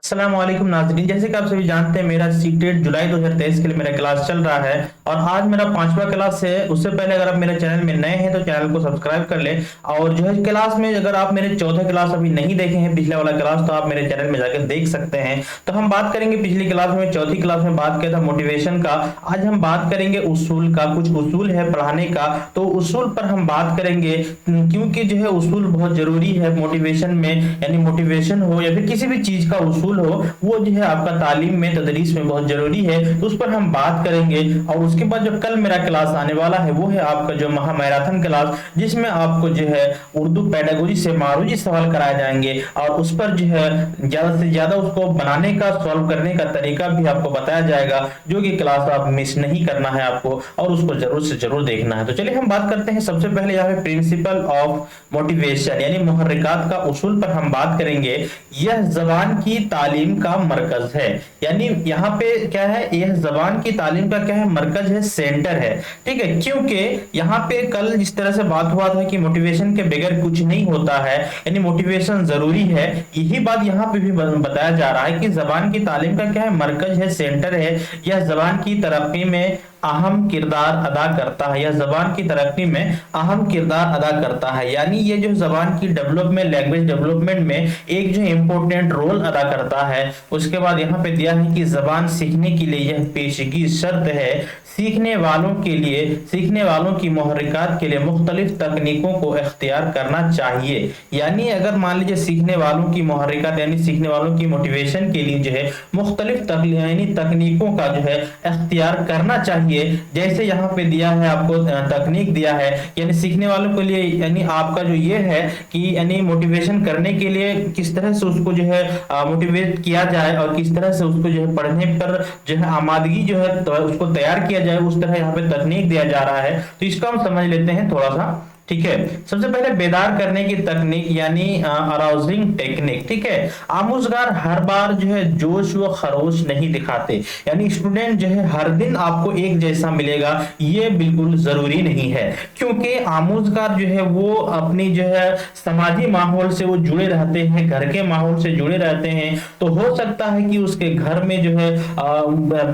अस्सलाम वालेकुम नाज़रीन, जैसे कि आप सभी जानते हैं मेरा सीटेट जुलाई 2023 के लिए मेरा क्लास चल रहा है और आज मेरा 5वां क्लास है। उससे पहले अगर आप मेरे चैनल में नए हैं तो चैनल को सब्सक्राइब कर लें। और जो है क्लास में अगर आप मेरे चौथा क्लास अभी नहीं देखे हैं, पिछले वाला क्लास, तो आप मेरे चैनल में जाकर देख सकते हैं। तो हम बात करेंगे पिछली क्लास में, चौथी क्लास में बात किया था मोटिवेशन का। आज हम बात करेंगे उसूल का। कुछ उसूल है पढ़ाने का, तो उसूल पर हम बात करेंगे क्योंकि जो है उसूल बहुत जरूरी है मोटिवेशन में, यानी मोटिवेशन हो या फिर किसी भी चीज का उसूल हो, वो जो है आपका तालीम में, तदरीस में बहुत जरूरी है। तो उस पर हम बात करेंगे। और उसके बाद जो कल मेरा क्लास आने वाला है वो है आपका जो महा मैराथन क्लास, जिसमें आपको जो है उर्दू पेडागोजी से मारूजी सवाल कराए जाएंगे और उस पर जो है ज्यादा से ज्यादा उसको बनाने का, सॉल्व करने का तरीका भी आपको बताया जाएगा, जो कि क्लास आप मिस नहीं करना है आपको और उसको जरूर से जरूर देखना है। तो चलिए हम बात करते हैं। सबसे पहले यहाँ पे प्रिंसिपल ऑफ मोटिवेशन यानी मुहर्रिकात का उसूल पर हम बात करेंगे। यह जबान की तालीम का मरकज है, यानी यहाँ पे क्या है, यह जबान की तालीम का क्या है, मरकज है, सेंटर है। ठीक है, क्योंकि यहाँ पे कल जिस तरह से बात हुआ था कि मोटिवेशन के बगैर कुछ नहीं होता है, यानी मोटिवेशन जरूरी है, यही बात यहाँ पे भी बताया जा रहा है कि जबान की तालीम का क्या है, मरकज है, सेंटर है। यह जबान की तरक्की में अहम किरदार अदा करता है, या जबान की तरक्की में अहम किरदार अदा करता है, यानी ये जो जबान की डेवलपमेंट, लैंग्वेज डेवलपमेंट में एक जो इंपॉर्टेंट रोल अदा करता है। उसके बाद यहाँ पे दिया है कि जबान सीखने के लिए यह पेशगी शर्त है, सीखने वालों के लिए, सीखने वालों की मुहर्रिकात के लिए मुख्तलिफ तकनीकों को इख्तियार करना चाहिए। यानी अगर मान लीजिए सीखने वालों की मुहर्रिकात यानी सीखने वालों की मोटिवेशन के लिए जो है मुख्तलिफ तकनीकों का जो है इख्तियार करना चाहिए। जैसे यहाँ पे दिया है आपको तकनीक दिया है, यानी सीखने वालों के लिए, यानी आपका जो ये है कि यानी मोटिवेशन करने के लिए किस तरह से उसको जो है मोटिवेट किया जाए और किस तरह से उसको जो है पढ़ने पर जो है आमादगी जो है तो उसको तैयार किया जाए, उस तरह यहाँ पे तकनीक दिया जा रहा है। तो इसको हम समझ लेते हैं थोड़ा सा। ठीक है, सबसे पहले बेदार करने की तकनीक यानी अराउजिंग टेक्निक। ठीक है, आमूजगार हर बार जो है जोश व खरोश नहीं दिखाते, यानी स्टूडेंट जो है हर दिन आपको एक जैसा मिलेगा ये बिल्कुल जरूरी नहीं है, क्योंकि आमूजगार जो है वो अपनी जो है समाजी माहौल से वो जुड़े रहते हैं, घर के माहौल से जुड़े रहते हैं। तो हो सकता है कि उसके घर में जो है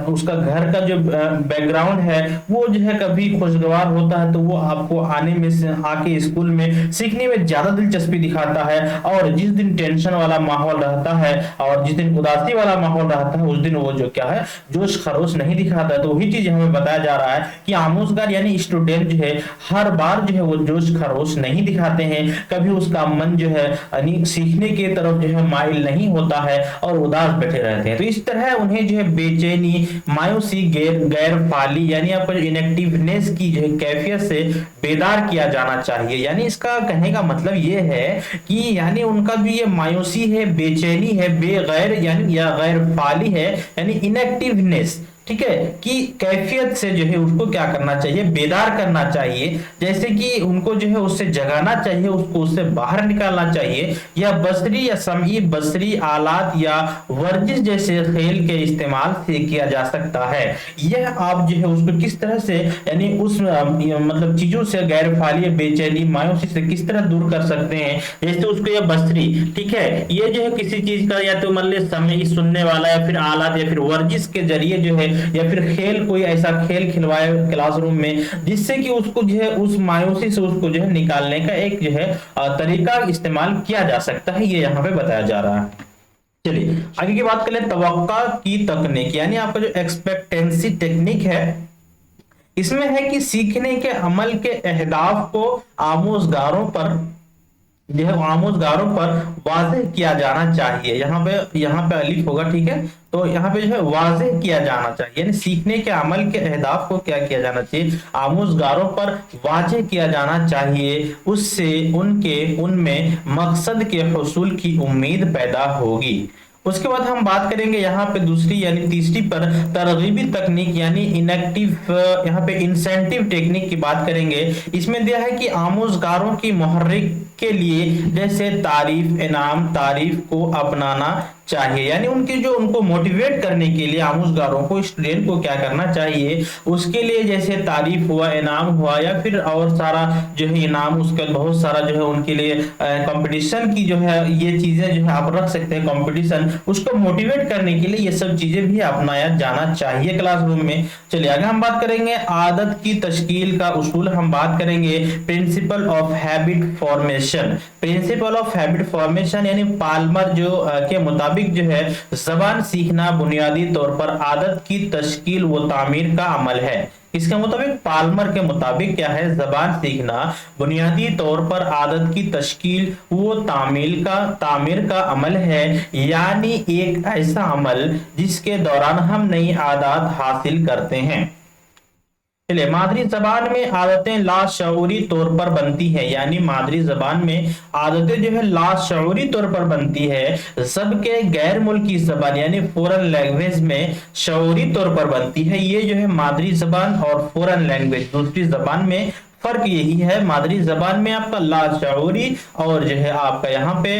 उसका घर का जो बैकग्राउंड है वो जो है कभी खुशगवार होता है, तो वो आपको आने में से आके स्कूल में सीखने में ज्यादा दिलचस्पी दिखाता है। और जिस दिन टेंशन वाला माहौल रहता है और जिस दिन उदासी वाला माहौल रहता है, उस दिन वो जो क्या है जोश खरोश नहीं दिखाता। तो वही चीज हमें बताया जा रहा है कि आमोजगार यानी स्टूडेंट जो है हर बार जो है वो जोश खरोश नहीं दिखाते हैं, कभी उसका मन जो है सीखने की तरफ जो है माइल नहीं होता है और उदास बैठे रहते हैं। तो इस तरह उन्हें जो है बेचैनी, मायूसी, गैर फाली यानी आपको इनएक्टिवनेस की जो है कैफियत से बेदार किया जाना चाहिए। यानी इसका कहने का मतलब ये है कि यानी उनका जो ये मायूसी है, बेचैनी है, बेगैर यानी या गैर फाली है, यानी इनएक्टिवनेस, ठीक है, कि कैफियत से जो है उसको क्या करना चाहिए, बेदार करना चाहिए। जैसे कि उनको जो है उससे जगाना चाहिए, उसको उससे बाहर निकालना चाहिए। या बसरी या समी बसरी आलात या वर्जिश जैसे खेल के इस्तेमाल से किया जा सकता है। यह आप जो है उसको किस तरह से यानी उस मतलब चीजों से, गैर फाली, बेचैनी, मायूसी से किस तरह दूर कर सकते हैं। जैसे उसको यह बसरी, ठीक है, ये जो है किसी चीज का या तो मान लीजिए समय सुनने वाला या फिर आलात या फिर वर्जिश के जरिए जो है या फिर खेल, कोई ऐसा खेल खिलवाए क्लासरूम में जिससे कि उसको जो है उस मायूसी से उसको जो है निकालने का एक जो है तरीका इस्तेमाल किया जा सकता है, ये यहाँ पे बताया जा रहा है। चलिए आगे की बात करें। तवक्का की तकनीक यानी आपका जो एक्सपेक्टेंसी टेक्निक है, इसमें है कि सीखने के अमल के अहदाफ को आमोजगारों पर जो है आमोजगारों पर वाज़ेह किया जाना चाहिए। यहाँ पे अलिफ होगा, ठीक है, तो यहाँ पे जो है वाज़ेह किया जाना चाहिए, यानी सीखने के अमल के अहदाफ को क्या किया जाना चाहिए, आमोजगारों पर वाज़ेह किया जाना चाहिए। उससे उनमें मकसद के हुसूल की उम्मीद पैदा होगी। उसके बाद हम बात करेंगे यहाँ पे दूसरी यानी तीसरी पर तरगीबी तकनीक यानी इनएक्टिव, यहाँ पे इंसेंटिव टेक्निक की बात करेंगे। इसमें दिया है कि आमोजगारों की के लिए जैसे तारीफ, इनाम, तारीफ को अपनाना चाहिए। यानी उनको मोटिवेट करने के लिए आमोजगारों को, स्टूडेंट को क्या करना चाहिए, उसके लिए जैसे तारीफ हुआ, इनाम हुआ, या फिर और सारा जो है इनाम, उसका बहुत सारा जो है उनके लिए कंपटीशन की जो है ये चीजें जो है आप रख सकते हैं कंपटीशन, उसको मोटिवेट करने के लिए ये सब चीजें भी अपनाया जाना चाहिए क्लासरूम में। चलिए आगे हम बात करेंगे आदत की तश्कील का उसूल। हम बात करेंगे principle of habit formation. Principle of habit formation यानी पाल्मर के मुताबिक जो है जबान सीखना बुनियादी तौर पर आदत की तश्कील व तामीर का अमल है। इसके मुताबिक, पाल्मर के मुताबिक क्या है, जबान सीखना बुनियादी तौर पर आदत की तश्कील वो तामीर का अमल है, यानी एक ऐसा अमल जिसके दौरान हम नई आदत हासिल करते हैं। चलिए, मादरी जबान में आदतें लाशऊरी तौर पर बनती है, यानी मादरी जबान में आदतें जो है लाशऊरी तौर पर बनती है, सबके गैर मुल्की जबान यानी फॉरेन लैंग्वेज में शऊरी तौर पर बनती है। ये जो है मादरी जबान और फॉरेन लैंग्वेज दूसरी जबान में फर्क यही है, मादरी जबान में आपका लाशऊरी और जो है आपका यहाँ पे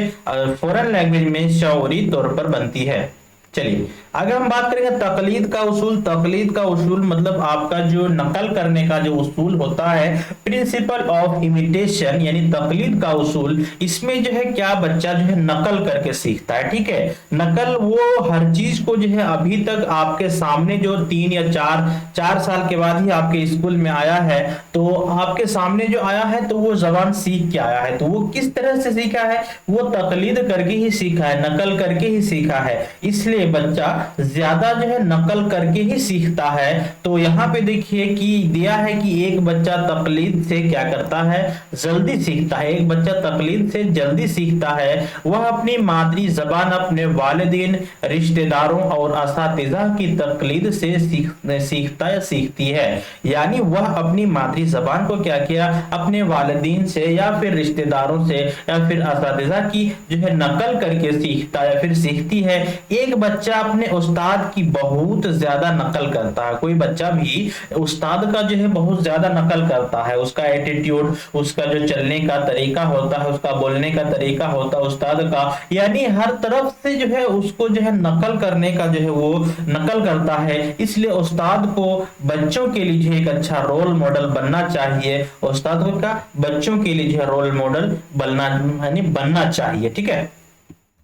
फॉरेन लैंग्वेज में शऊरी तौर पर बनती है। चलिए आगे हम बात करेंगे तकलीद का उसूल। तकलीद का उसूल मतलब आपका जो नकल करने का जो उसूल होता है, प्रिंसिपल ऑफ इमिटेशन यानी तकलीद का उसूल। इसमें जो है क्या, बच्चा जो है नकल करके सीखता है। ठीक है, नकल वो हर चीज को जो है अभी तक आपके सामने जो 3 या 4 साल के बाद ही आपके स्कूल में आया है, तो आपके सामने जो आया है तो वो जबान सीख के आया है। तो वो किस तरह से सीखा है, वो तकलीद करके ही सीखा है, नकल करके ही सीखा है। इसलिए बच्चा ज्यादा जो है नकल करके ही सीखता है। तो यहाँ पे देखिए कि दिया है कि एक बच्चा तकलीद से क्या करता है, जल्दी सीखता है। एक बच्चा तकलीद से जल्दी सीखता है, वह अपनी मादरी जबान अपने वालिदैन, रिश्तेदारों और असातिज़ा की तकलीद से सीखता या सीखती है। यानी वह अपनी मादरी जबान को क्या किया, अपने वालिदैन से या फिर रिश्तेदारों से या फिर असातिज़ा की जो है नकल करके सीखता या फिर सीखती है। एक बच्चा अपने उस्ताद की बहुत ज्यादा नकल करता है। कोई बच्चा भी उस्ताद का जो है बहुत ज्यादा नकल करता है, उसका एटीट्यूड, उसका जो चलने का तरीका होता है, उसका बोलने का तरीका होता है उस्ताद का, यानी हर तरफ से जो है उसको जो है नकल करने का जो है वो नकल करता है। इसलिए उस्ताद को बच्चों के लिए जो है एक अच्छा रोल मॉडल बनना चाहिए। उस्ताद को क्या, बच्चों के लिए जो है रोल मॉडल बनना चाहिए। ठीक है,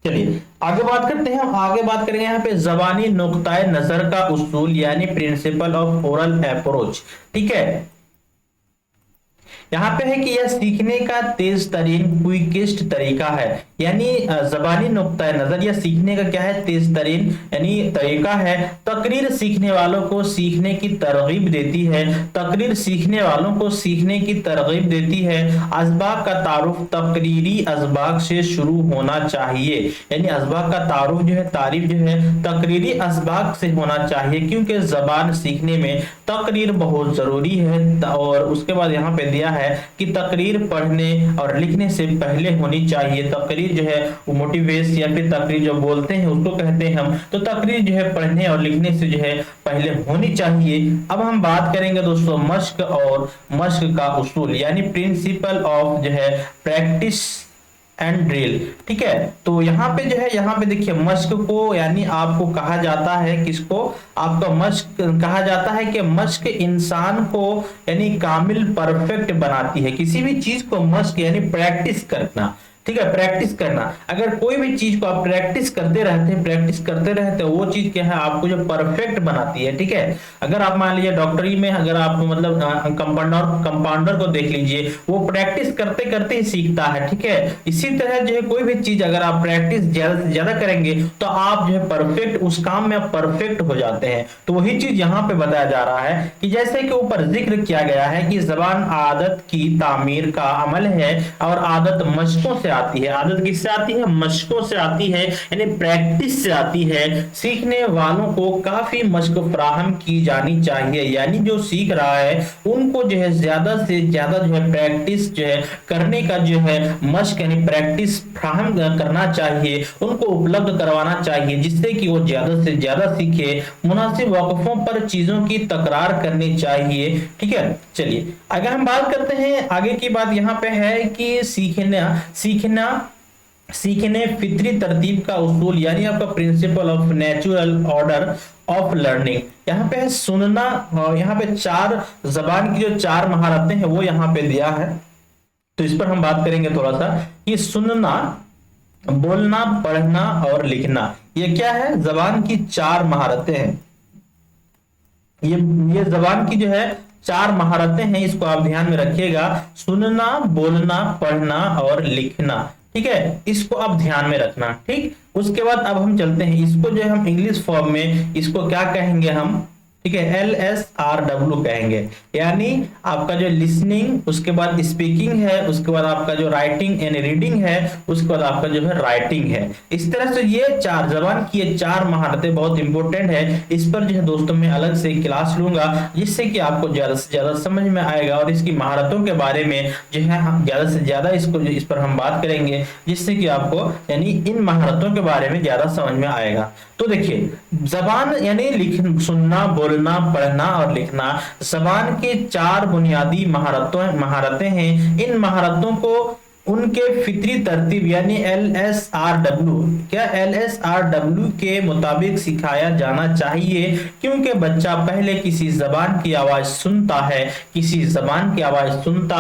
चलिए आगे बात करते हैं। आगे बात करेंगे यहाँ पे जबानी नुक्ताए नजर का उसूल यानी प्रिंसिपल ऑफ ओरल अप्रोच। ठीक है, यहाँ पे है कि यह सीखने का तेज तरीन क्विकेस्ट तरीका है। यानी जबानी नुक्ताए नजर या सीखने का क्या है, तेज तरीन यानी तरीका है। तकरीर सीखने वालों को सीखने की तरगीब देती है। तकरीर सीखने वालों को सीखने की तरगीब देती है। असबाक का तारुफ तकरीरी असबाक से शुरू होना चाहिए। यानी असबाक का तारुफ जो है, तारीफ जो है तकरीरी असबाक से होना चाहिए, क्योंकि जबान सीखने में तकरीर बहुत जरूरी है। और उसके बाद यहाँ पे दिया है कि तकरीर पढ़ने और लिखने से पहले होनी चाहिए। तकरीर जो है वो मोटिवेश या फिर तकरीर जो बोलते हैं उसको कहते हैं हम, तो तकरीर जो है पढ़ने और लिखने से जो है पहले होनी चाहिए। अब हम बात करेंगे दोस्तों मश्क और मश्क का उसूल यानी प्रिंसिपल ऑफ जो है प्रैक्टिस एंड ड्रिल। ठीक है, तो यहाँ पे जो है, यहाँ पे देखिए मश्क को यानी आपको कहा जाता है, किसको, आपका मश्क कहा जाता है कि मश्क इंसान को यानी कामिल परफेक्ट बनाती है। किसी भी चीज को मश्क यानी प्रैक्टिस करना। ठीक है, प्रैक्टिस करना। अगर कोई भी चीज को आप प्रैक्टिस करते रहते वो चीज क्या है, आपको जो परफेक्ट बनाती है। ठीक है, अगर आप मान लीजिए डॉक्टरी में अगर आप मतलब कंपाउंडर को देख लीजिए, वो प्रैक्टिस करते करते ही सीखता है। ठीक है, इसी तरह जो है कोई भी चीज अगर आप प्रैक्टिस ज्यादा करेंगे तो आप जो है परफेक्ट, उस काम में आप परफेक्ट हो जाते हैं। तो वही चीज यहाँ पे बताया जा रहा है कि जैसे कि ऊपर जिक्र किया गया है कि जबान आदत की तामीर का अमल है और आदत मशकों से आती है, आदत किससे आती है, मशकों से आती है, यानी प्रैक्टिस से आती है। सीखने वालों को काफी मशक फराहम की जानी चाहिए, यानी जो सीख रहा है उनको जो है ज्यादा से ज्यादा जो है प्रैक्टिस जो है करने का जो है मशक यानी प्रैक्टिस फराहम करना चाहिए, उनको उपलब्ध करवाना चाहिए, जिससे कि वो ज्यादा से ज्यादा सीखे। मुनासिब वक्फों पर चीजों की तकरार करनी चाहिए। ठीक है, चलिए अगर हम बात करते हैं आगे की बात यहाँ पे है कि सीखने फितरी तरतीब का उसूल, यानी आपका principle of natural order of learning. यहाँ पे है सुनना, और यहाँ पे चार जबान की जो चार महारतें हैं वो यहाँ पे दिया है, तो इस पर हम बात करेंगे थोड़ा सा कि सुनना, बोलना, पढ़ना और लिखना, ये क्या है, जबान की चार महारतें हैं। ये जबान की जो है चार महारतें हैं, इसको आप ध्यान में रखिएगा, सुनना, बोलना, पढ़ना और लिखना। ठीक है, इसको आप ध्यान में रखना। ठीक, उसके बाद अब हम चलते हैं, इसको जो हम इंग्लिश फॉर्म में इसको क्या कहेंगे हम, ठीक है, LSRW कहेंगे, यानी आपका जो लिसनिंग, उसके बाद स्पीकिंग है, उसके बाद आपका जो राइटिंग यानी रीडिंग है, उसके बाद आपका जो है राइटिंग है। इस तरह से ये चार जबान की ये चार महारतें बहुत इंपॉर्टेंट है। इस पर जो है दोस्तों मैं अलग से क्लास लूंगा, जिससे कि आपको ज्यादा से ज्यादा समझ में आएगा, और इसकी महारतों के बारे में जो है हम ज्यादा से ज्यादा इस पर हम बात करेंगे, जिससे कि आपको यानी इन महारतों के बारे में ज्यादा समझ में आएगा। तो देखिए, जबान यानी सुनना, बोलना, पढ़ना और लिखना जबान के चार बुनियादी महारतें हैं। इन महारतों को उनके फितरी तरतीब यानी LSRW के मुताबिक सिखाया जाना चाहिए, क्योंकि बच्चा पहले किसी जबान की आवाज सुनता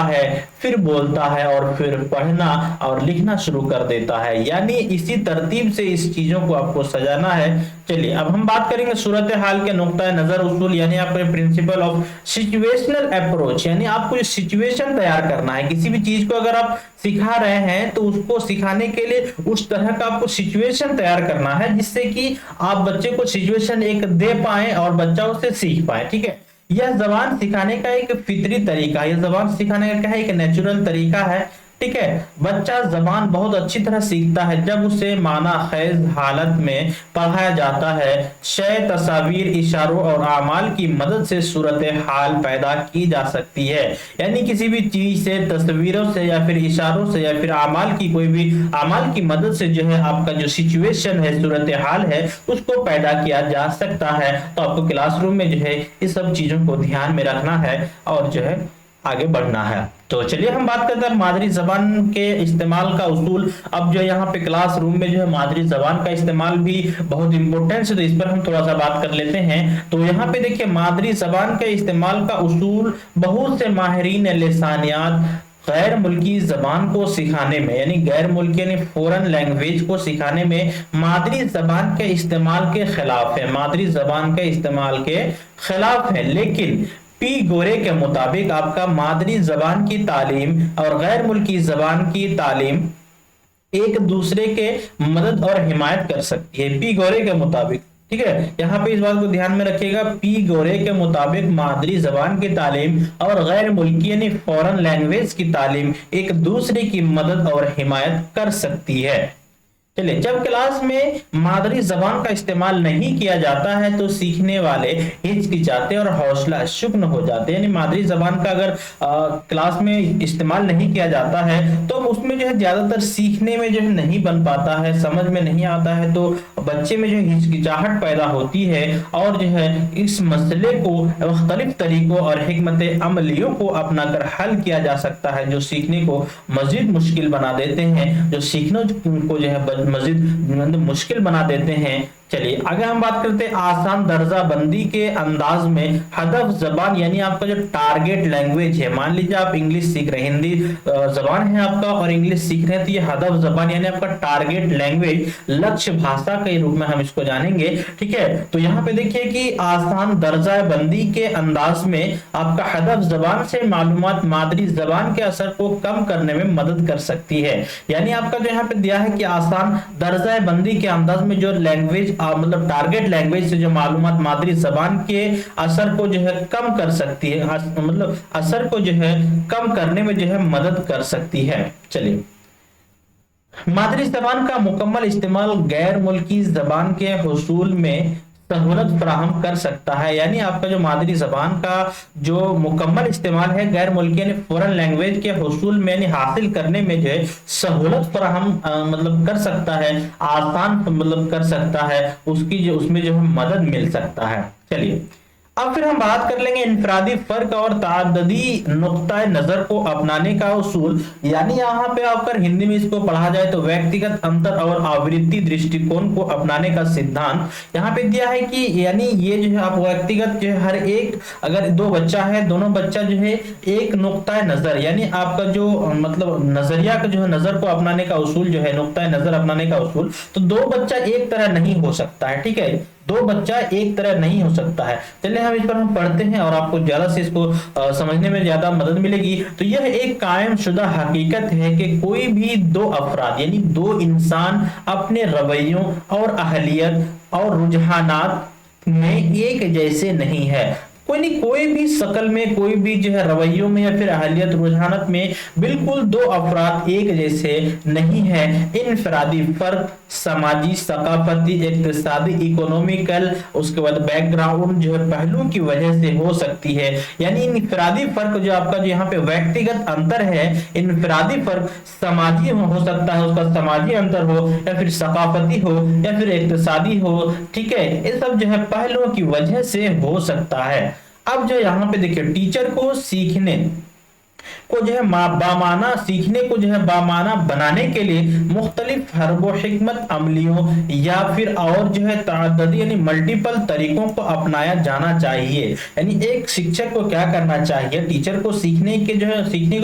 है, फिर बोलता है और फिर पढ़ना और लिखना शुरू कर देता है, यानी इसी तरतीब से इस चीजों को आपको सजाना है। चलिए अब हम बात करेंगे सूरत हाल के नुक्ता नजर उसूल, यानी आपके प्रिंसिपल ऑफ सिचुएशनल अप्रोच, यानी आपको जो सिचुएशन तैयार करना है, किसी भी चीज को अगर आप सिखा रहे हैं तो उसको सिखाने के लिए उस तरह का आपको सिचुएशन तैयार करना है, जिससे कि आप बच्चे को सिचुएशन एक दे पाए और बच्चा उससे सीख पाए। ठीक है, यह जबान सिखाने का एक फितरी तरीका है, यह जबान सिखाने का क्या है, एक नेचुरल तरीका है। ठीक है, बच्चा जबान बहुत अच्छी तरह सीखता है जब उसे माना खेज हालत में पढ़ाया जाता है। शय, तस्वीर, इशारों और आमाल की मदद से सूरत हाल पैदा की जा सकती है, यानी किसी भी चीज से, तस्वीरों से या फिर इशारों से या फिर आमाल की कोई भी आमाल की मदद से जो है आपका जो सिचुएशन है, सूरत हाल है, उसको पैदा किया जा सकता है। तो आपको क्लासरूम में जो है इस सब चीजों को ध्यान में रखना है और जो है आगे बढ़ना है। तो चलिए हम बात करते हैं मादरी जबान के इस्तेमाल का उसूल। अब जो यहाँ पे क्लासरूम में जो है मादरी जबान का इस्तेमाल भी बहुत इंपॉर्टेंट है, तो इस पर हम थोड़ा सा बात कर लेते हैं। तो यहाँ पे देखिए, मादरी जबान के इस्तेमाल का उसूल बहुत से माहिरीन लिसानियात गैर मुल्की जबान को सिखाने में, यानी गैर मुल्की यानी फॉरेन लैंग्वेज को सिखाने में मादरी जबान के इस्तेमाल के खिलाफ है, मादरी जबान के इस्तेमाल के खिलाफ है। लेकिन पी गोरे के मुताबिक आपका मादरी जबान की तालीम और गैर मुल्की जबान की तालीम एक दूसरे के मदद और हिमायत कर सकती है, पी गोरे के मुताबिक। ठीक है, यहाँ पे इस बात को ध्यान में रखिएगा, पी गोरे के मुताबिक मादरी जबान की तालीम और गैर मुल्की यानी फॉरेन लैंग्वेज की तालीम एक दूसरे की मदद और हिमायत कर सकती है। चलिए, जब क्लास में मादरी जबान का इस्तेमाल नहीं किया जाता है तो सीखने वाले हिचकिचाते और हौसला शुक्न हो जाते हैं, यानी मादरी जबान का अगर क्लास में इस्तेमाल नहीं किया जाता है तो उसमें जो है ज्यादातर सीखने में जो है नहीं बन पाता है, समझ में नहीं आता है, तो बच्चे में जो हिचकिचाहट पैदा होती है और जो है इस मसले को मुख्तलिफ तरीकों और हिकमत अमलियों को अपना कर हल किया जा सकता है, जो सीखने को मजीद मुश्किल बना देते हैं, जो सीखने को जो है मजीद मुश्किल बना देते हैं। चलिए आगे हम बात करते हैं आसान दर्जा बंदी के अंदाज में हदफ जबान, यानी आपका जो टारगेट लैंग्वेज है। मान लीजिए आप इंग्लिश सीख रहे हैं, हिंदी जबान है आपका और इंग्लिश सीख रहे हैं, तो ये हदफ जबान यानी आपका टारगेट लैंग्वेज, लक्ष्य भाषा के रूप में हम इसको जानेंगे। ठीक है, तो यहाँ पे देखिए कि आसान दर्जा बंदी के अंदाज में आपका हदफ जबान से मालूमात मादरी जबान के असर को कम करने में मदद कर सकती है, यानी आपका जो यहाँ पे दिया है कि आसान दर्जा बंदी के अंदाज में जो लैंग्वेज मतलब टारगेट लैंग्वेज से जो मालूमात मादरी जबान के असर को जो है कम कर सकती है, मतलब असर को जो है कम करने में जो है मदद कर सकती है। चलिए मादरी जबान का मुकम्मल इस्तेमाल गैर मुल्की जबान के हुसूल में सहूलत फराहम कर सकता है। यानी आपका जो मादरी जबान का जो मुकम्मल इस्तेमाल है गैर मुल्की यानी फॉरेन लैंग्वेज के हुसूल में यानी हासिल करने में जो है सहूलत फराहम मतलब कर सकता है, आसान मतलब कर सकता है, उसकी जो उसमें जो है मदद मिल सकता है। चलिए अब फिर हम बात कर लेंगे इनफरादी फर्क और ताददी नुक्ता नजर को अपनाने का उसूल। यानी यहाँ पे अगर हिंदी में इसको पढ़ा जाए तो व्यक्तिगत अंतर और आवृत्ति दृष्टिकोण को अपनाने का सिद्धांत यहाँ पे दिया है कि यानी ये जो है आप व्यक्तिगत जो है हर एक अगर दो बच्चा है, दोनों बच्चा जो है एक नुक्ता नजर यानी आपका जो मतलब नजरिया का जो है नजर को अपनाने का उसूल जो है नुक्ता नजर अपनाने का उसूल, तो दो बच्चा एक तरह नहीं हो सकता है। ठीक है, दो बच्चा एक तरह नहीं हो सकता है। चलिए हम इस पर हम पढ़ते हैं और आपको ज्यादा से इसको समझने में ज्यादा मदद मिलेगी। तो यह एक कायम शुदा हकीकत है कि कोई भी दो अफराद यानी दो इंसान अपने रवैयों और अहलियत और रुझानात में एक जैसे नहीं है। कोई भी शक्ल में, कोई भी जो है रवैयों में या फिर अहलियत रुझानत में बिल्कुल दो अफराद एक जैसे नहीं है। इनफरादी फर्क समाजी, सकाफती, इक्तिसादी, इकोनॉमिकल, उसके बाद बैकग्राउंड जो है पहलुओं की वजह से हो सकती है। यानी इनफरादी फर्क जो आपका जो यहाँ पे व्यक्तिगत अंतर है, इनफरादी फर्क समाजी हो सकता है, उसका समाजी अंतर हो या फिर सकाफती हो या फिर इक्तिसादी हो। ठीक है, ये सब जो है पहलुओं की वजह से हो सकता है। अब जो यहाँ पे देखिए टीचर को सीखने को जो है बामाना सीखने को जो है बामाना बनाने के लिए मुख्तलिफ हरबो हिकमत अमलियों या फिर और जो है ताददी यानी मल्टीपल तरीकों को अपनाया जाना चाहिए। यानी एक शिक्षक को क्या करना चाहिए, टीचर को सीखने को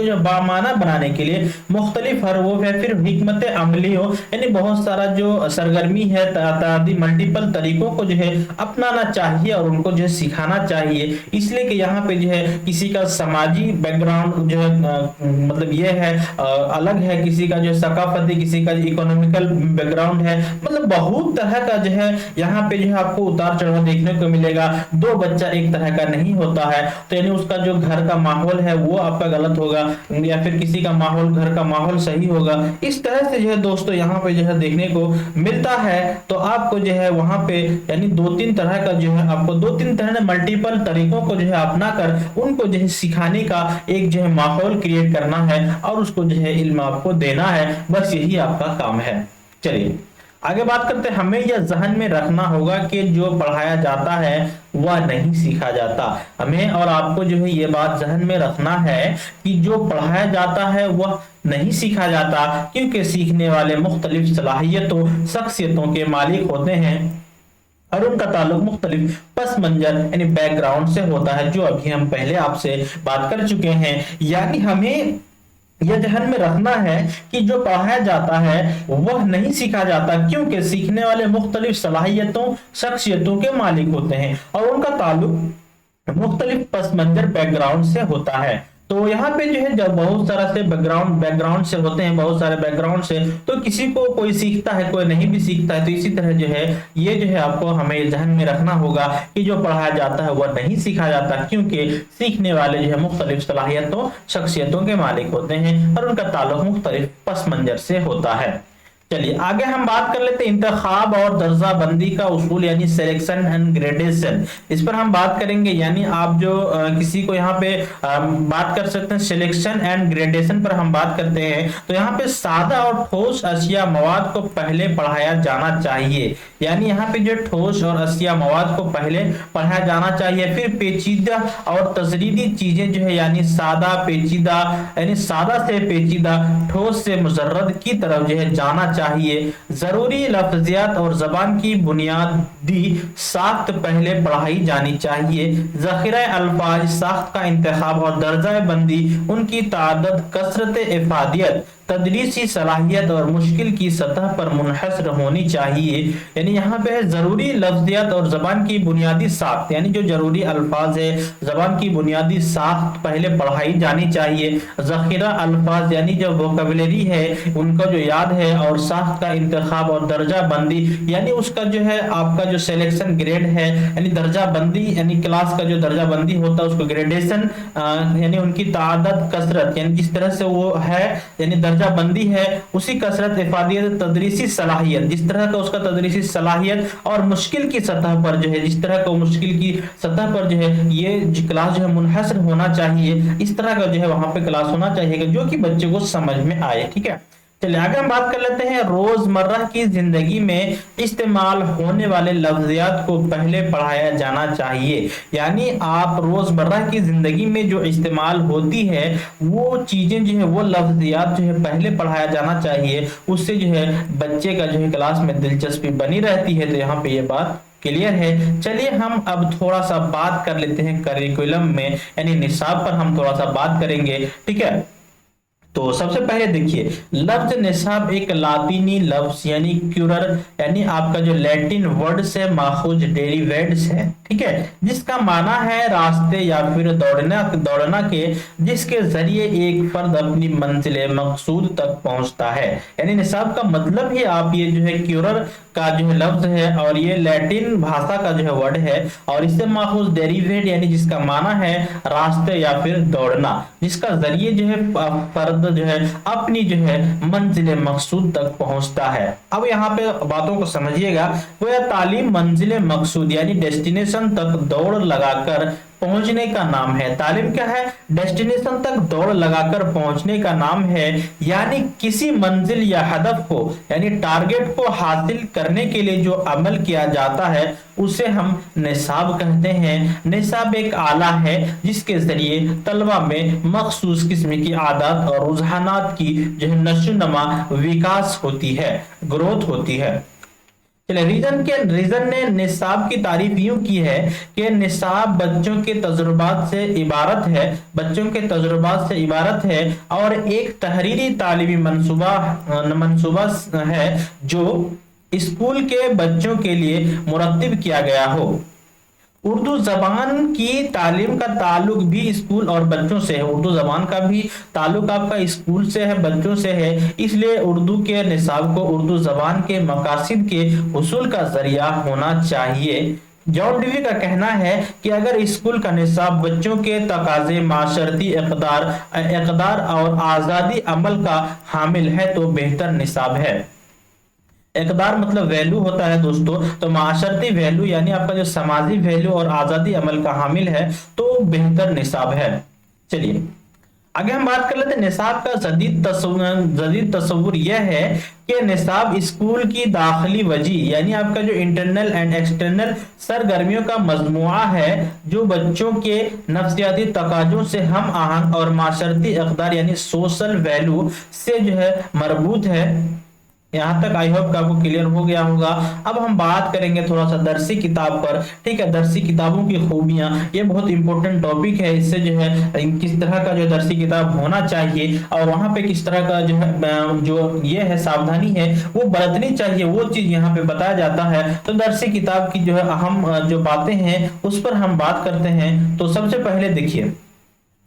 जो है बामाना बनाने के लिए मुख्तलिफ हरबो या फिर हिकमत अमलियों यानी बहुत सारा जो सरगर्मी है ताददी मल्टीपल तरीकों को जो है अपनाना चाहिए और उनको जो है सिखाना चाहिए। इसलिए कि यहाँ पे जो है किसी का समाजी बैकग्राउंड जो है मतलब ये है अलग है, किसी का जो सकाफती, किसी का इकोनॉमिकल बैकग्राउंड है, मतलब बहुत तरह का जो है यहाँ पे जो है आपको उतार चढ़ाव देखने को मिलेगा। दो बच्चा एक तरह का नहीं होता है, तो यानी उसका जो घर का माहौल है वो आपका गलत होगा या फिर किसी का माहौल घर का माहौल सही होगा। इस तरह से जो है दोस्तों यहाँ पे जो है देखने को मिलता है। तो आपको जो है वहां पे यानी दो तीन तरह का जो है आपको दो तीन तरह मल्टीपल तरीकों को जो है अपना कर उनको जो है सिखाने का एक जो है माहौल क्रिएट करना है और उसको जो है इल्म आपको देना है। बस यही आपका काम है। चलिए आगे बात करते हैं। हमें यह जहन में रखना होगा कि जो पढ़ाया जाता है वह नहीं सीखा जाता। हमें और आपको जो है ये बात जहन में रखना है कि जो पढ़ाया जाता है वह नहीं सीखा जाता, क्योंकि सीखने वाले मुख्तलिफ सलाहियतों शख्सियतों के मालिक होते हैं और उनका ताल्लुक मुख्तलिफ पस मंजर यानी बैकग्राउंड से होता है, जो अभी हम पहले आपसे बात कर चुके हैं। यानी हमें यह ध्यान में रखना है कि जो पढ़ाया जाता है वह नहीं सीखा जाता, क्योंकि सीखने वाले मुख्तलिफ सलाहियतों शख्सियतों के मालिक होते हैं और उनका ताल्लुक मुख्तलिफ पस मंजर बैकग्राउंड से होता है। तो यहाँ पे जो है जब बहुत सारा से बैकग्राउंड से होते हैं, बहुत सारे बैकग्राउंड से, तो किसी को कोई सीखता है कोई नहीं भी सीखता है। तो इसी तरह जो है ये जो है आपको हमें ध्यान में रखना होगा कि जो पढ़ाया जाता है वह नहीं सीखा जाता, क्योंकि सीखने वाले जो है मुख्तलिफ सलाहियतों शख्सियतों के मालिक होते हैं और उनका ताल्लुक मुख्तलिफ पस मंजर से होता है। चलिए आगे हम बात कर लेते हैं इंतखाब और दर्जा बंदी का उसूल यानी सिलेक्शन एंड ग्रेडेशन। इस पर हम बात करेंगे। यानी आप जो किसी को यहाँ पे बात कर सकते हैं सिलेक्शन एंड ग्रेडेशन पर हम बात करते हैं। तो यहाँ पे सादा और ठोस अशिया मवाद को पहले पढ़ाया जाना चाहिए। यानी यहाँ पे जो ठोस और अशिया मवाद को पहले पढ़ाया जाना चाहिए, फिर पेचीदा और तजरीदी चीजें जो है यानी सादा पेचीदा यानी सादा से पेचीदा ठोस से मुजर्रद की तरफ जो है जाना चाहिए। जरूरी लफ्जियात और जबान की बुनियादी साख्त पहले पढ़ाई जानी चाहिए। ज़ख़ीरा अल्फाज साख्त का इंतखाब और दर्जा बंदी उनकी तादाद कसरत इफादियत तदरीसी सलाहियत और मुश्किल की सतह पर मुनहसर होनी चाहिए। यानी यहाँ पे है जरूरी लफ्जियात और जबान की बुनियादी साख्त, यानी जो जरूरी अल्फाज है जबान की बुनियादी साख्त पहले पढ़ाई जानी चाहिए। ज़ख़ीरा अल्फाज यानी जो वोकैबुलरी है उनको जो याद है और साख्त का इंतखाब और दर्जा बंदी यानी उसका जो है आपका जो जो सिलेक्शन ग्रेड है, यानी दर्जा बंदी, यानी क्लास का जो दर्जा बंदी होता है उसको ग्रेडेशन, यानी उनकी तादाद कसरत, यानी जिस तरह से वो है यानी दर्जा बंदी है उसी कसरत, इफादियत, तदरीसी सलाहियत, जिस तरह का उसका तदरीसी सलाहियत, और मुश्किल की सतह पर जो है, जिस तरह का मुश्किल की सतह पर जो है ये क्लास जो है मुनहसर होना चाहिए, इस तरह का जो है वहां पे क्लास होना चाहिए जो कि बच्चे को समझ में आए। ठीक है, चलिए आगे हम बात कर लेते हैं रोजमर्रा की जिंदगी में इस्तेमाल होने वाले लफ्जियात को पहले पढ़ाया जाना चाहिए। यानी आप रोजमर्रा की जिंदगी में जो इस्तेमाल होती है वो चीजें जो है, वो लफ्जियात जो है पहले पढ़ाया जाना चाहिए, उससे जो है बच्चे का जो है क्लास में दिलचस्पी बनी रहती है। तो यहाँ पे ये बात क्लियर है। चलिए हम अब थोड़ा सा बात कर लेते हैं करिकुलम में, यानी निसाब पर हम थोड़ा सा बात करेंगे। ठीक है, तो सबसे पहले देखिए, लफ्ज निसाब एक लातीनी लफ्ज यानी क्यूरर, यानी आपका जो लैटिन वर्ड से माखूज डेरिवेट्स है, ठीक है, जिसका माना है रास्ते या फिर दौड़ना के जिसके जरिए एक फर्द अपनी मंजिल मकसूद तक पहुंचता है। यानी निसाब का मतलब ही आप ये जो है क्यूरर का जो है लफ्ज है और ये लैटिन भाषा का जो है वर्ड है और इससे माखूज डेरिवेट यानी जिसका माना है रास्ते या फिर दौड़ना, जिसका जरिए जो है फर्द जो है अपनी जो है मंजिल मकसूद तक पहुंचता है। अब यहाँ पे बातों को समझिएगा, वो यह तालीम मंजिल मकसूद यानी डेस्टिनेशन तक दौड़ लगाकर पहुंचने का नाम है। तालीम क्या है? डेस्टिनेशन तक दौड़ लगाकर पहुंचने का नाम है, यानी किसी मंजिल या हदफ को यानी टारगेट को हासिल करने के लिए जो अमल किया जाता है उसे हम निसाब कहते हैं। निसाब एक आला है जिसके जरिए तलबा में मखसूस किस्म की आदत और रुझानात की जो है नशोनुमा विकास होती है, ग्रोथ होती है। चलिए रीजन ने निसाब की तारीफ यूं की है कि निसाब बच्चों के तजुर्बात से इबारत है और एक तहरीरी तालीमी मंसूबा है जो स्कूल के बच्चों के लिए मुरत्तिब किया गया हो। उर्दू जबान की तालीम का ताल्लुक भी स्कूल और बच्चों से है। उर्दू जबान का भी ताल्लुक आपका स्कूल से है, बच्चों से है, इसलिए उर्दू के निसाब को उर्दू जबान के मकासिद के हुसूल का जरिया होना चाहिए। जॉन डीवी का कहना है कि अगर स्कूल का निसाब बच्चों के तकाजे, माशरती इक़दार और आज़ादी अमल का हामिल है तो बेहतर निसाब है। इक़दार मतलब वैल्यू होता है दोस्तों, तो माशरती वैल्यू यानी आपका जो समाजी वैल्यू और आजादी अमल का हामिल है तो बेहतर निसाब है। चलिए आगे हम बात कर लेते हैं। निसाब का जदीद तस्वुर यह है कि निसाब स्कूल की दाखिली वजी यानी आपका जो इंटरनल एंड एक्सटर्नल सरगर्मियों का मजमुआ है जो बच्चों के नफ्सियाती तकाजों से हम आहंग और माशरती इक़दार यानी सोशल वैल्यू से जो है मरबूत है। यहाँ तक आई होप आपको क्लियर हो गया होगा। अब हम बात करेंगे थोड़ा सा दरसी किताब पर। ठीक है, दरसी किताबों की खूबियां, ये बहुत इंपॉर्टेंट टॉपिक है। इससे जो है किस तरह का जो दरसी किताब होना चाहिए और वहां पे किस तरह का जो है जो ये है सावधानी है वो बरतनी चाहिए, वो चीज यहाँ पे बताया जाता है। तो दरसी किताब की जो है अहम जो बातें हैं उस पर हम बात करते हैं। तो सबसे पहले देखिए,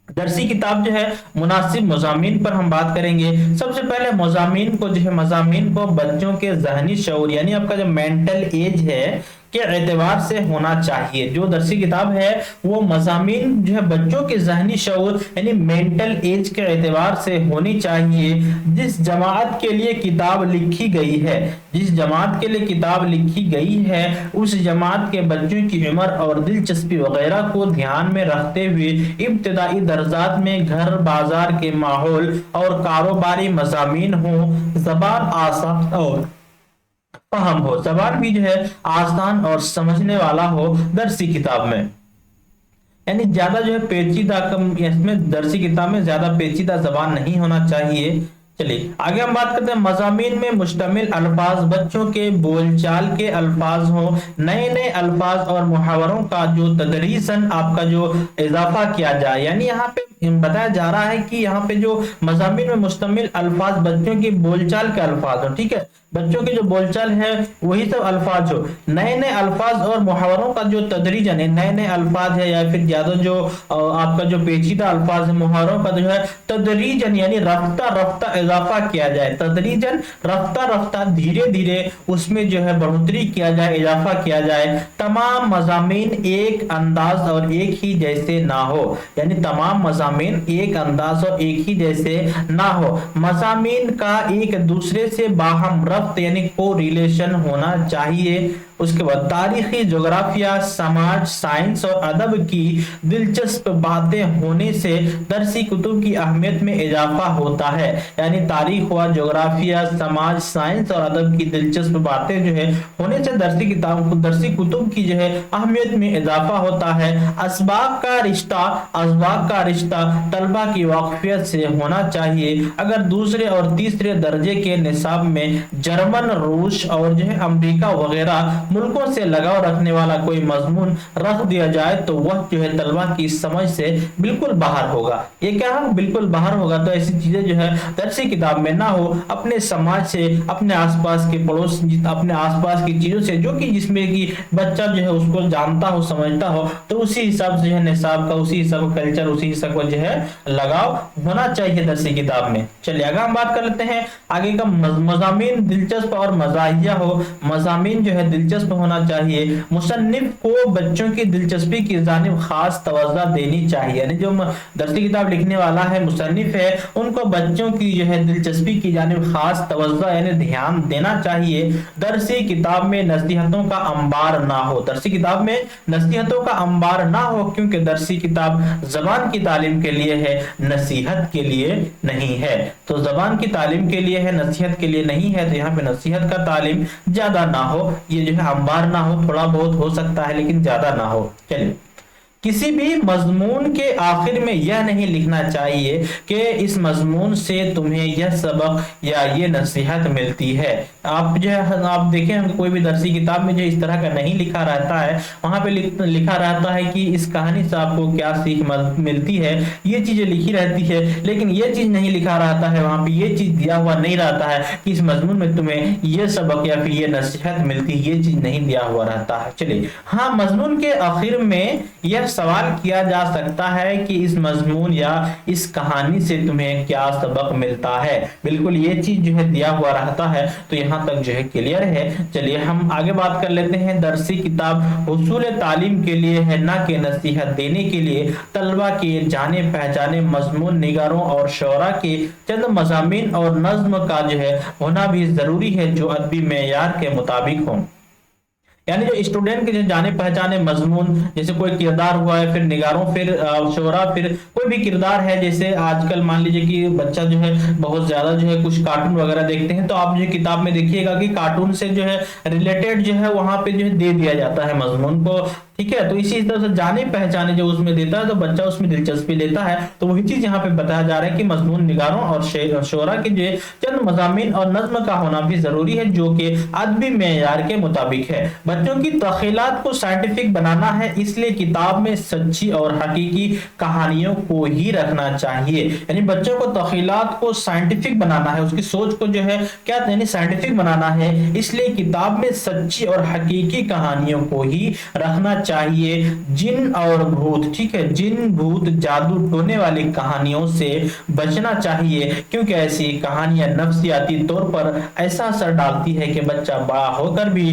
दरसी किताब जो है मुनासिब मज़ामीन पर हम बात करेंगे। सबसे पहले मज़ामीन को बच्चों के ज़हनी शऊर यानी आपका जो मेंटल एज है के एतबार से होना चाहिए। जो दरसी किताब है वो मज़ामीन जो है बच्चों के ज़हनी शऊर यानी मेंटल एज के एतबार से होनी चाहिए। जिस जमात के लिए किताब लिखी गई है उस जमात के बच्चों की उम्र और दिलचस्पी वगैरह को ध्यान में रखते हुए इब्तिदाई दर्जात में घर बाजार के माहौल और कारोबारी मज़ामीन हो, ज़बान आसान और फहम हो, जबान भी जो है आसान और समझने वाला हो दरसी किताब में। यानी ज्यादा जो है पेचीदा इसमें दरसी किताब में ज्यादा पेचीदा जबान नहीं होना चाहिए। चलिए आगे हम बात करते हैं। मज़ामीन में मुश्तमिल अल्फाज, बच्चों के बोलचाल के अल्फाज हो, नए अल्फाज और मुहावरों का जो तदरीसन आपका जो इजाफा किया जाए। यानी यहाँ पे बताया जा रहा है कि यहाँ पे जो मज़ामीन में मुश्तमिल अल्फाज बच्चों की बोलचाल के अल्फाज हो, ठीक है, बच्चों की जो बोलचाल है वही सब अल्फाज हो। नए अल्फाज और मुहावरों का जो तदरीजन है, नए अल्फाज है या फिर ज्यादा जो आपका जो पेचीदा अल्फाज है, मुहावरों का जो है तदरीजन यानी रफ्ता इजाफा किया जाए, तदरीजन रफ्ता रफ्ता धीरे धीरे उसमें जो है बढ़ोतरी किया जाए, इजाफा किया जाए। तमाम मज़ामीन एक अंदाज और एक ही जैसे ना हो, यानी तमाम मज़ामीन एक अंदाज और एक ही जैसे ना हो। मज़ामीन का एक दूसरे से बाहम रब्त यानी को रिलेशन होना चाहिए। उसके बाद तारीखी, जोग्राफिया, समाज, साइंस और अदब की दिलचस्प बातें होने से दरसी कुतुब की अहमियत में इजाफा होता है। यानी तारीख हुआ, जोग्राफिया, समाज, साइंस और अदब की दिलचस्प बातें जो है होने से दरसी कुतुब की जो है अहमियत में इजाफा होता है। असबाक का रिश्ता तलबा की वाकफियत से होना चाहिए। अगर दूसरे और तीसरे दर्जे के निसाब में जर्मन, रूस और जो है अमेरिका वगैरह मुल्कों से लगाव रखने वाला कोई मजमून रख दिया जाए तो वह जो है तलबा की समझ से बिल्कुल बाहर होगा। ये क्या है, बिल्कुल बाहर होगा। तो ऐसी चीजें जो है दरसी किताब में ना हो, अपने समाज से, अपने आसपास के पड़ोस, अपने आसपास की चीजों से जो कि जिसमें कि बच्चा जो है उसको जानता हो, समझता हो, तो उसी हिसाब से जो है निसाब का, उसी हिसाब का कल्चर, उसी हिसाब का जो है लगाव होना चाहिए दरसी किताब में। चलिए आगे हम बात कर लेते हैं आगे का। मज़ामीन दिलचस्प और मज़ाहिया हो। मज़ामीन जो है दिलचस्प होना चाहिए। मुसन्निफ को बच्चों की दिलचस्पी की जानिब खास तवज्जो देनी चाहिए। यानी जो दरसी किताब लिखने वाला है, मुसन्निफ है, उनको बच्चों की जो है दिलचस्पी की जानिब खास तवज्जो यानी ध्यान देना चाहिए। दरसी किताब में नसीहतों का अंबार ना हो। दरसी किताब में नसीहतों का अंबार ना हो, क्योंकि दरसी किताब जबान की तालीम के लिए है, नसीहत के लिए नहीं है। तो जबान की तालीम के लिए है, नसीहत के लिए नहीं है। तो यहाँ पे नसीहत का तालीम ज्यादा ना हो, ये जो है अंबार ना हो, थोड़ा बहुत हो सकता है लेकिन ज्यादा ना हो। चलिए, किसी भी मजमून के आखिर में यह नहीं लिखना चाहिए कि इस मजमून से तुम्हें यह सबक या ये नसीहत मिलती है। आप जो है आप देखें कोई भी दरसी किताब में जो इस तरह का नहीं लिखा रहता है, वहां पे लिखा रहता है कि इस कहानी से आपको क्या सीख मिलती है, ये चीजें लिखी रहती है, लेकिन ये चीज नहीं लिखा रहता है, वहां पे ये चीज दिया हुआ नहीं रहता है कि इस मजमून में तुम्हें ये सबक या फिर ये नसीहत मिलती है, ये चीज नहीं दिया हुआ रहता है। चलिए, हाँ, मजमून के आखिर में यह सवाल किया जा सकता है कि इस मजमून या इस कहानी से तुम्हें क्या सबक मिलता है। बिल्कुल ये चीज जो है दिया हुआ रहता है। तो यहां तक जो है क्लियर है। चलिए हम आगे बात कर लेते हैं। दरसी किताब हुसूल तालीम के लिए है, ना कि नसीहत देने के लिए। तलबा के जाने पहचाने मजमून निगारों और शोरा के चंद मज़ामीन और नज्म का जो है होना भी जरूरी है जो अदबी मेयार के मुताबिक हो। यानी जो स्टूडेंट के जो जाने पहचाने मजमून, जैसे कोई किरदार हुआ है, फिर निगारों, फिर शोरा, फिर कोई भी किरदार है। जैसे आजकल मान लीजिए कि बच्चा जो है बहुत ज्यादा जो है कुछ कार्टून वगैरह देखते हैं, तो आप जो किताब में देखिएगा कि कार्टून से जो है रिलेटेड जो है वहां पे जो है दे दिया जाता है मजमून को। ठीक है, तो इसी तरह से जाने पहचाने जो उसमें देता है तो बच्चा उसमें दिलचस्पी लेता है। तो वही चीज यहाँ पे बताया जा रहा है कि मजमून निगारों और शोरा के जो चंद मज़ामीन और नज्म का होना भी जरूरी है जो कि अदबी मेयार के मुताबिक है। बच्चों की तख़ीलात को साइंटिफिक बनाना है, इसलिए किताब में सच्ची और हकीकी कहानियों को ही रखना चाहिए। यानी बच्चों को तख़ीलात को साइंटिफिक बनाना है, उसकी सोच को जो है क्या यानी साइंटिफिक बनाना है, इसलिए किताब में सच्ची और हकीकी कहानियों को ही रखना चाहिए। जिन और भूत, ठीक है, जिन भूत जादू टोने वाली कहानियों से बचना चाहिए, क्योंकि ऐसी कहानियां नफ्सियाती तौर पर ऐसा असर डालती है कि बच्चा बड़ा होकर भी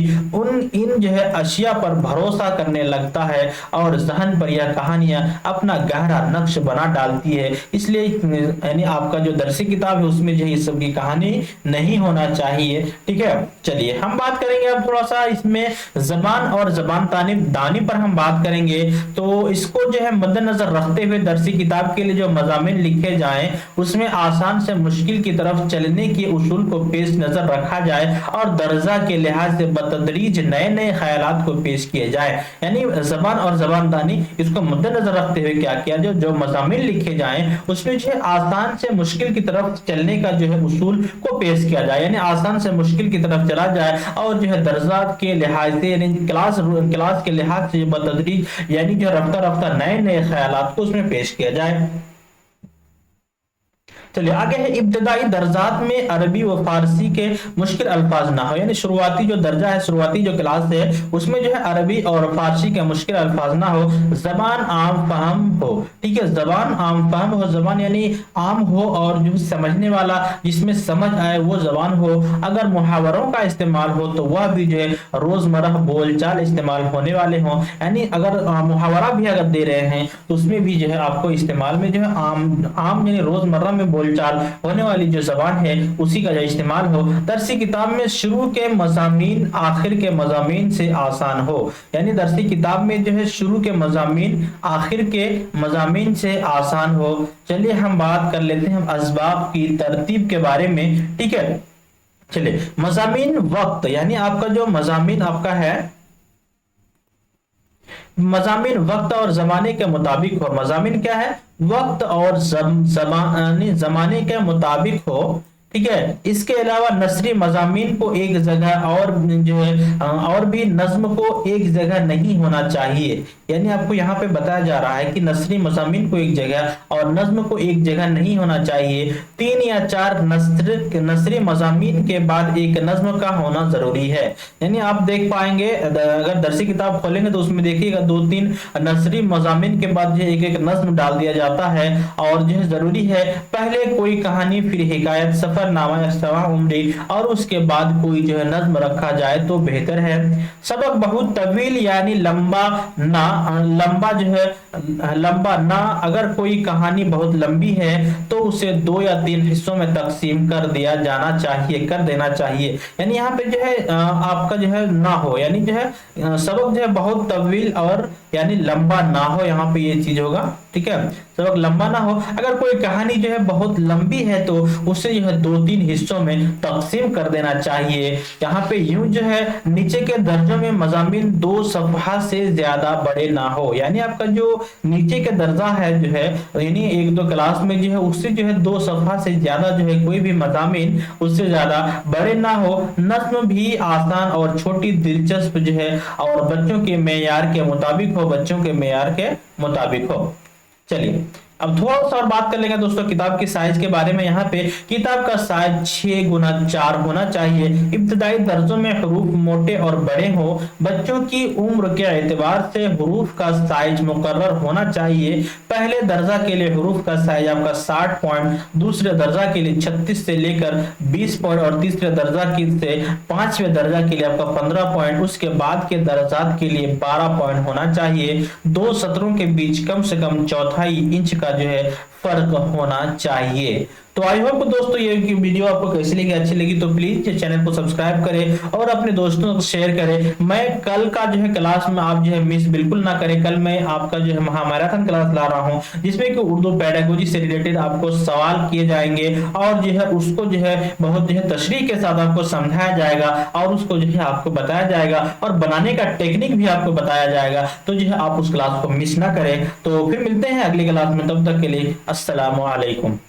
इन जो है अशिया पर भरोसा करने लगता है और जहन पर यह कहानियां अपना गहरा नक्श बना डालती है। इसलिए यानी आपका जो दरसी किताब है उसमें जो है सब की कहानी नहीं होना चाहिए। ठीक है, चलिए हम बात करेंगे अब थोड़ा सा इसमें जबान और जबान दानी पर हम बात करेंगे। तो इसको जो है मद्देनजर रखते हुए दरसी किताब के लिए जो मज़ामीन लिखे जाएं उसमें आसान से मुश्किल की तरफ चलने के उसूल को पेश नजर रखा जाए और दर्जा के लिहाज से बतदरीज नए नए ख्यालात को पेश किए जाए। यानी जबान और जबानदानी इसको मद्देनजर रखते हुए क्या किया जाए, जो मज़ामीन लिखे जाएं उसमें जो है आसान से मुश्किल की तरफ चलने का जो है उसूल को पेश किया जाए। यानी आसान से मुश्किल की तरफ चला जाए और जो है दर्जा के लिहाज से यानी क्लास के लिहाज से बतदरीज यानी जो रफ्ता रफ्ता नए नए ख्यालात को उसमें पेश किया जाए। चलिए आगे है, इब्तदाई दर्जात में अरबी व फारसी के मुश्किल अल्फाज ना हो, यानी शुरुआती जो दर्जा है, शुरुआती जो क्लास है, उसमें जो है अरबी और फारसी के मुश्किल अल्फाज ना हो, जबान आम फहम हो। ठीक है, जबान आम फहम हो, जबान यानी आम हो और जो समझने वाला, जिसमें समझ आए वो जबान हो। अगर मुहावरों का इस्तेमाल हो तो वह भी जो है रोजमर्रा बोलचाल इस्तेमाल होने वाले हों, यानी अगर मुहावरा भी अगर दे रहे हैं तो उसमें भी जो है आपको इस्तेमाल में जो है आम यानी रोजमर्रा में बोलचाल होने वाली जो जबान है उसी का जो इस्तेमाल हो। दरसी किताब में शुरू के मजामीन आखिर के मजामीन से आसान हो, यानी दरसी किताब में जो है शुरू के मजामीन आखिर के मजामीन से आसान हो। चलिए हम बात कर लेते हैं असबाब की तरतीब के बारे में। ठीक है, चलिए मजामीन वक्त, यानी आपका जो मजामीन आपका है, मजामीन वक्त और जमाने के मुताबिक हो। मजामीन क्या है? वक्त और जमाने के मुताबिक हो। ठीक है, इसके अलावा नसरी मजामीन को एक जगह और जो है और भी नज्म को एक जगह नहीं होना चाहिए, यानी आपको यहाँ पे बताया जा रहा है कि नसरी मजामीन को एक जगह और नज्म को एक जगह नहीं होना चाहिए। 3 या 4 नसरी मजामीन के बाद एक नज्म का होना जरूरी है, यानी आप देख पाएंगे अगर दरसी किताब खोलेंगे तो उसमें देखिएगा 2-3 नसरी मजामीन के बाद जो एक एक नज्म डाल दिया जाता है, और जो है जरूरी है पहले कोई कहानी, फिर हिकायत, सफरनामा या सवा उम्री, और उसके बाद कोई जो है नज्म रखा जाए तो बेहतर है। सबक बहुत तवील यानी लंबा ना, अगर कोई कहानी बहुत लंबी है तो उसे 2 या 3 हिस्सों में तकसीम कर देना चाहिए, यानी यहाँ पे जो है आपका जो है ना हो, यानी जो है सबक जो है बहुत तवील और यानी लंबा ना हो, यहाँ पे ये चीज होगा। ठीक है, सबक लंबा ना हो। अगर कोई कहानी जो है बहुत लंबी है तो उसे जो है 2-3 हिस्सों में तकसीम कर देना चाहिए। यहाँ पे यूं जो है नीचे के दर्जों में मजामीन 2 सफ़हा से ज्यादा बड़े ना हो, यानी आपका जो नीचे के दर्जा है जो है, यानी 1-2 क्लास में जो है उससे जो है 2 सफ़हा से ज्यादा जो है कोई भी मजामीन उससे ज्यादा बड़े ना हो। नज्म भी आसान और छोटी दिलचस्प जो है और बच्चों के मेयार के मुताबिक हो। चलिए अब थोड़ा सा और बात कर लेंगे दोस्तों किताब की साइज के बारे में। यहाँ पे किताब का साइज 6x4 होना चाहिए। इब्तदाई दर्जों में हरूफ मोटे और बड़े हो। बच्चों की उम्र के एतबार से हरूफ का साइज मुकर्रर होना चाहिए। पहले दर्जा के लिए हरूफ का साइज आपका 60 पॉइंट, दूसरे दर्जा के लिए 36 से लेकर 20 पॉइंट और तीसरे दर्जा से 5वें दर्जा के लिए आपका 15 पॉइंट, उसके बाद के दर्जात के लिए 12 पॉइंट होना चाहिए। 2 सतरों के बीच कम से कम 1/4 इंच का जो है फर्क होना चाहिए। तो आई होप दोस्तों ये वीडियो आपको कैसी लगी, अच्छी लगी तो प्लीज चैनल को सब्सक्राइब करें और अपने दोस्तों को शेयर करें। मैं कल का जो है क्लास में आप जो है मिस बिल्कुल ना करें। कल मैं आपका जो है महामैराथन क्लास ला रहा हूं जिसमें कि उर्दू पेडागोजी से रिलेटेड आपको सवाल किए जाएंगे और जो है उसको जो है बहुत जो है तशरीह के साथ आपको समझाया जाएगा और उसको जो है आपको बताया जाएगा और बनाने का टेक्निक भी आपको बताया जाएगा। तो जो है आप उस क्लास को मिस ना करें। तो फिर मिलते हैं अगली क्लास में, तब तक के लिए अस्सलामु अलैकुम।